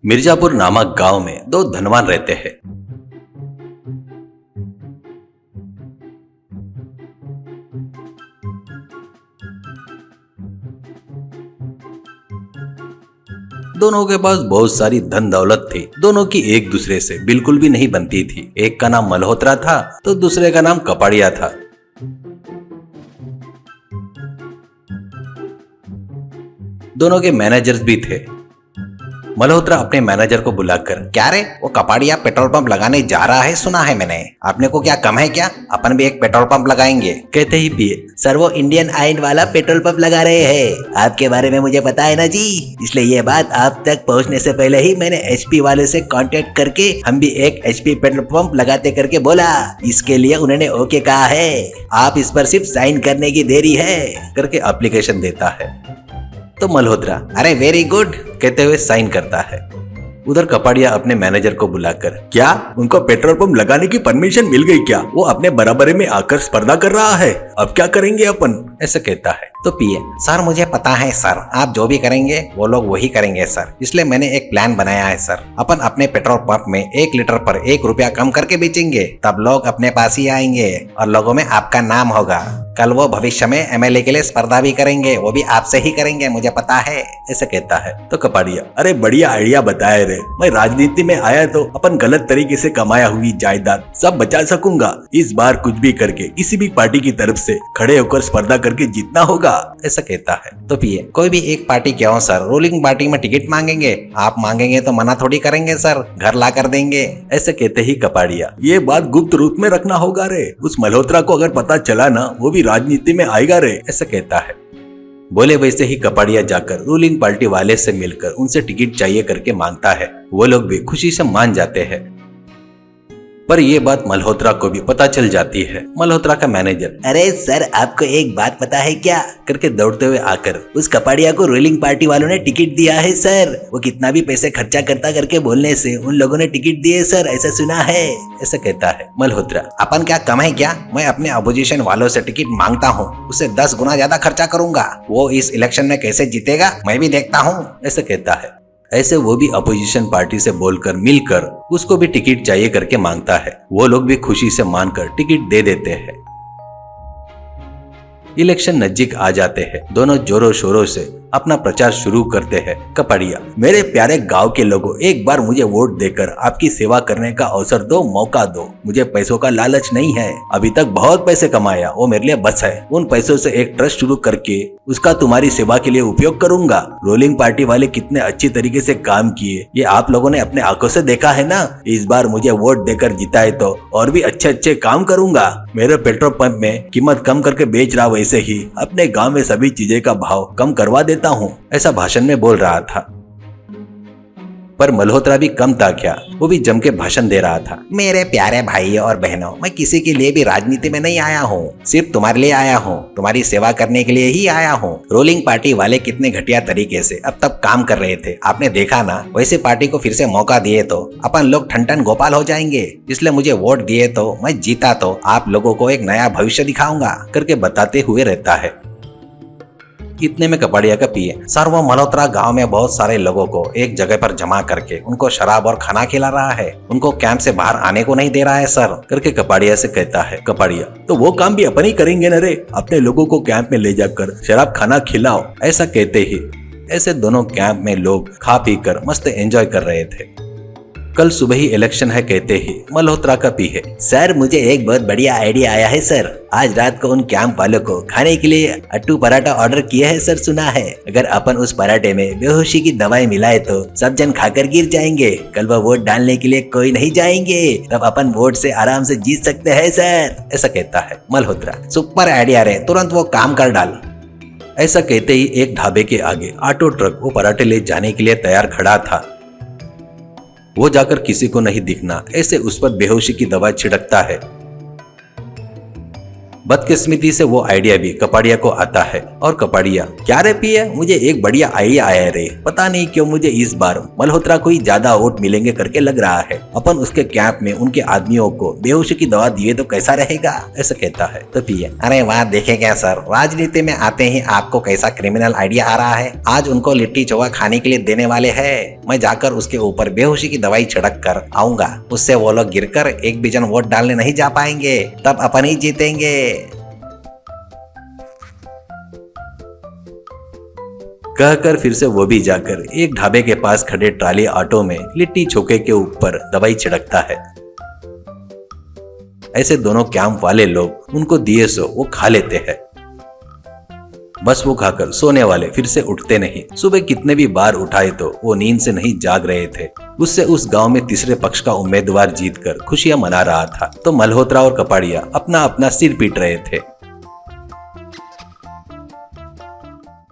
मिर्जापुर नामक गांव में दो धनवान रहते हैं। दोनों के पास बहुत सारी धन दौलत थी। दोनों की एक दूसरे से बिल्कुल भी नहीं बनती थी। एक का नाम मल्होत्रा था तो दूसरे का नाम कपाड़िया था। दोनों के मैनेजर्स भी थे। मल्होत्रा अपने मैनेजर को बुलाकर, क्या रे, वो कपाड़िया पेट्रोल पंप लगाने जा रहा है, सुना है मैंने। आपने को क्या कम है क्या? अपन भी एक पेट्रोल पंप लगाएंगे। कहते ही पिए, सर वो इंडियन आयल वाला पेट्रोल पंप लगा रहे हैं। आपके बारे में मुझे पता है ना जी, इसलिए ये बात आप तक पहुंचने से पहले ही मैंने एचपी वाले से कांटेक्ट करके हम भी एक एचपी पेट्रोल पंप लगाते करके बोला। इसके लिए उन्होंने ओके कहा है। आप इस पर सिर्फ साइन करने की देरी है करके एप्लीकेशन देता है। तो मल्होत्रा अरे वेरी गुड कहते हुए साइन करता है। उधर कपाड़िया अपने मैनेजर को बुलाकर, क्या उनको पेट्रोल पंप लगाने की परमिशन मिल गई क्या? वो अपने बराबरी में आकर स्पर्धा कर रहा है, अब क्या करेंगे अपन? ऐसा कहता है। तो पिए, सर मुझे पता है सर, आप जो भी करेंगे वो लोग वही करेंगे सर। इसलिए मैंने एक प्लान बनाया है सर। अपन अपने पेट्रोल पंप में 1 लीटर पर 1 रुपया कम करके बेचेंगे, तब लोग अपने पास ही आएंगे और लोगों में आपका नाम होगा। कल वो भविष्य में एमएलए के लिए स्पर्धा भी करेंगे, वो भी आपसे ही करेंगे, मुझे पता है। ऐसा कहता है। तो कपाड़िया, अरे बढ़िया आइडिया बताए रे। मैं राजनीति में आया तो अपन गलत तरीके से कमाया हुई जायदाद सब बचा सकूंगा। इस बार कुछ भी करके किसी भी पार्टी की तरफ से खड़े होकर स्पर्धा करके जीतना होगा। ऐसा कहता है। तो पिए, कोई भी एक पार्टी क्यों सर, रूलिंग पार्टी में टिकट मांगेंगे। आप मांगेंगे तो मना थोड़ी करेंगे सर, घर ला कर देंगे। ऐसे कहते ही कपाड़िया, ये बात गुप्त रूप में रखना होगा रे। उस मल्होत्रा को अगर पता चला ना, वो भी राजनीति में आएगा रे। ऐसा कहता है। बोले वैसे ही कपाड़िया जाकर रूलिंग पार्टी वाले से मिलकर उनसे टिकट चाहिए करके मांगता है। वो लोग भी खुशी से मान जाते हैं। पर ये बात मल्होत्रा को भी पता चल जाती है। मल्होत्रा का मैनेजर, अरे सर आपको एक बात पता है क्या? करके दौड़ते हुए आकर, उस कपाड़िया को रूलिंग पार्टी वालों ने टिकट दिया है सर। वो कितना भी पैसे खर्चा करता करके बोलने से उन लोगों ने टिकट दिए सर, ऐसा सुना है। ऐसा कहता है। मल्होत्रा, अपन क्या कम है क्या? मैं अपने अपोजिशन वालों से टिकट मांगता हूँ, उससे 10 गुना ज्यादा खर्चा करूंगा। वो इस इलेक्शन में कैसे जीतेगा मैं भी देखता हूँ। ऐसा कहता है। ऐसे वो भी अपोजिशन पार्टी से बोलकर मिलकर उसको भी टिकट चाहिए करके मांगता है। वो लोग भी खुशी से मानकर टिकट दे देते हैं। इलेक्शन नजदीक आ जाते हैं। दोनों जोरों शोरों से अपना प्रचार शुरू करते हैं। कपाड़िया, मेरे प्यारे गांव के लोगों, एक बार मुझे वोट देकर आपकी सेवा करने का अवसर दो, मौका दो। मुझे पैसों का लालच नहीं है, अभी तक बहुत पैसे कमाया, वो मेरे लिए बस है। उन पैसों से एक ट्रस्ट शुरू करके उसका तुम्हारी सेवा के लिए उपयोग करूंगा। रूलिंग पार्टी वाले कितने अच्छी तरीके से काम किए, ये आप लोगों ने अपने आंखों से देखा है ना। इस बार मुझे वोट देकर जिताए तो और भी अच्छे अच्छे काम करूंगा। मेरे पेट्रोल पंप में कीमत कम करके बेच रहा, वैसे ही अपने गाँव में सभी चीजें का भाव कम करवा देता हूँ। ऐसा भाषण में बोल रहा था। पर मल्होत्रा भी कम था क्या, वो भी जम के भाषण दे रहा था। मेरे प्यारे भाइयों और बहनों, मैं किसी के लिए भी राजनीति में नहीं आया हूँ, सिर्फ तुम्हारे लिए आया हूँ, तुम्हारी सेवा करने के लिए ही आया हूँ। रूलिंग पार्टी वाले कितने घटिया तरीके से अब तक काम कर रहे थे, आपने देखा ना। वैसे पार्टी को फिर से मौका दिए तो अपन लोग ठन ठन गोपाल हो जाएंगे। इसलिए मुझे वोट दिए तो मैं जीता तो आप लोगों को एक नया भविष्य दिखाऊंगा करके बताते हुए रहता है। इतने में कपाड़िया का पिए, सर वो मल्होत्रा गांव में बहुत सारे लोगों को एक जगह पर जमा करके उनको शराब और खाना खिला रहा है, उनको कैंप से बाहर आने को नहीं दे रहा है सर करके कपाड़िया से कहता है। कपाड़िया, तो वो काम भी अपन ही करेंगे न रे, अपने लोगों को कैंप में ले जाकर शराब खाना खिलाओ। ऐसा कहते ही ऐसे दोनों कैंप में लोग खा पी कर मस्त एंजॉय कर रहे थे। कल सुबह ही इलेक्शन है कहते ही मल्होत्रा का पीए, सर मुझे एक बहुत बढ़िया आइडिया आया है सर। आज रात को उन कैंप वालों को खाने के लिए अट्टू पराठा ऑर्डर किया है सर, सुना है। अगर अपन उस पराठे में बेहोशी की दवाई मिलाए तो सब जन खाकर गिर जाएंगे। कल वो वोट डालने के लिए कोई नहीं जाएंगे, तब अपन वोट से आराम से जीत सकते हैं सर। ऐसा कहता है। मल्होत्रा, सुपर आइडिया रे, तुरंत वो काम कर डाल। ऐसा कहते ही एक ढाबे के आगे ऑटो ट्रक वो पराठे ले जाने के लिए तैयार खड़ा था। वो जाकर किसी को नहीं दिखना ऐसे उस पर बेहोशी की दवा छिड़कता है। बदकिस्मती से वो आइडिया भी कपाड़िया को आता है और कपाड़िया, क्या रे पिए, मुझे एक बढ़िया आइडिया आया रे। पता नहीं क्यों मुझे इस बार मल्होत्रा को ही ज्यादा वोट मिलेंगे करके लग रहा है। अपन उसके कैंप में उनके आदमियों को बेहोशी की दवा दिए तो कैसा रहेगा। ऐसा कहता है। तो पिए, अरे वाह, देखे क्या सर, राजनीति में आते ही आपको कैसा क्रिमिनल आइडिया आ रहा है। आज उनको लिट्टी चोखा खाने के लिए देने वाले है। मैं जाकर उसके ऊपर बेहोशी की दवाई छिड़क कर आऊंगा। उससे वो लोग गिरकर एक भी जन वोट डालने नहीं जा पाएंगे, तब अपन ही जीतेंगे। कहकर फिर से वो भी जाकर एक ढाबे के पास खड़े ट्राली ऑटो में लिट्टी चोखे के ऊपर दवाई छिड़कता है। ऐसे दोनों कैंप वाले लोग उनको दिए सो वो खा लेते हैं। बस वो खाकर सोने वाले फिर से उठते नहीं। सुबह कितने भी बार उठाए तो वो नींद से नहीं जाग रहे थे। उससे उस गांव में तीसरे पक्ष का उम्मीदवार जीतकर खुशियां मना रहा था, तो मल्होत्रा और कपाड़िया अपना अपना सिर पीट रहे थे।